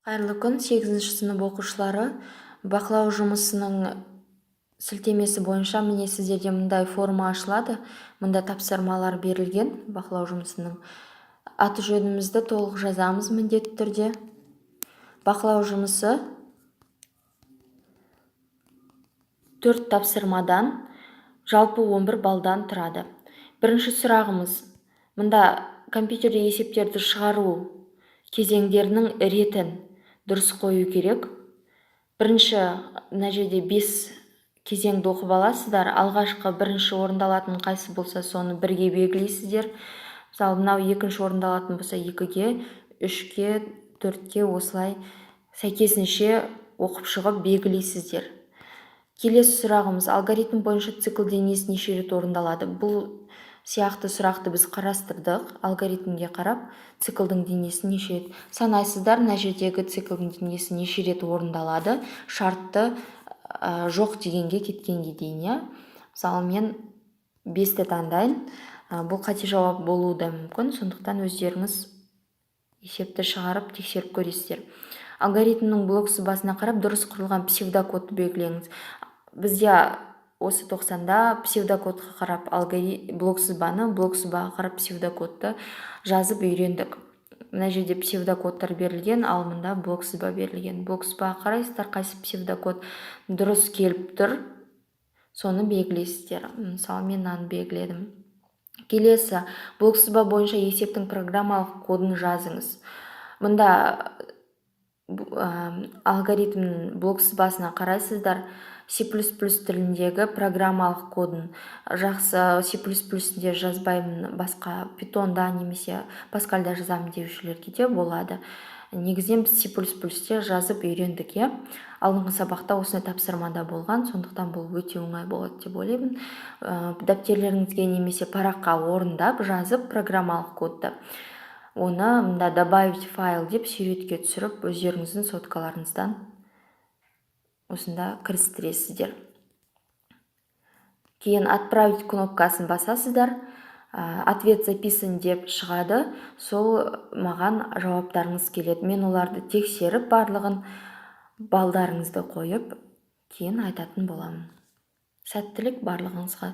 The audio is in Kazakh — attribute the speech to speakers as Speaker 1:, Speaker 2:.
Speaker 1: Қайырлы күн, 8-ші сынып оқушылары. Бақылау жұмысының сілтемесі бойынша міне сіздерде мындай форма ашылады. Мында тапсырмалар берілген. Бақылау жұмысының аты жөнімізді толық жазамыз міндетті түрде. Бақылау жұмысы 4 тапсырмадан жалпы 11 балдан тұрады. Бірінші сұрағымыз, мында компьютерде есептерді шығару кезеңдерінің ретін дұрыс қою керек. Бірінші, мына жерде 5 кезеңді оқып аласыздар. Алғашқы бірінші орындалатын қайсы болса, соны 1-ге белгілейсіздер. Мысалы, мынау екінші орындалатын болса 2-ге, 3-ге, 4-ге осылай сәйкесінше оқып шығып белгілейсіздер. Келесі сұрағымыз, алгоритм бойынша цикл денесі неше рет орындалады? Бұл сияқты сұрақты біз қарастырдық. Алгоритмге қарап, циклдің денесі неше рет санайсыздар. Мына жердегі циклдің денесі неше рет орындалады? Шартты жоқ дегенге кеткенге дейін. Мысалы, мен 5-ті таңдайын. Бұл қате жауап болуы да мүмкін, сондықтан өздеріңіз есепті шығарып тексеріп көресіздер. Алгоритмнің блок сызбасына қарап дұрыс құрылған псевдокодты белгілеңіз. Бізде осы 90-да псевдокодқа қарап блок сызбаға қарап псевдокодты жазып үйрендік. Мына жерде псевдокодтар берілген, ал мында блок сызба берілген. Блок сызбаға қарайсыздар, қайсы псевдокод дұрыс келіп тұр, соны белгілейсіздер. Мысалы, мен мынаны белгіледім. Келесі, блок сызба бойынша есептің программалық кодын жазыңыз. Мында алгоритмнің блок сызбасына қарайсыздар. C++ тіліндегі программалық кодын жақсы C++-де жазбаймын, басқа питонда немесе паскальда жазамын деушілерге де болады. Негізінен біз C++-де жазып үйрендік. Алдыңғы сабақта осындай тапсырмада болған, сондықтан бұл өте оңай болады деп ойлаймын. Дәптерлеріңізге немесе параққа орындап жазып программалық кодты. Оны мында добавить файл деп суретке түсіріп, өздеріңіздің соткаларыңыздан осында кірістіресіздер. Кейін отправить кнопкасын басасыздар. Ответ записан деп шығады. Сол маған жауаптарыңыз келеді. Мен оларды тексеріп, барлығын балдарыңызды қойып, кейін айтатын боламын. Сәттілік барлығыңызға.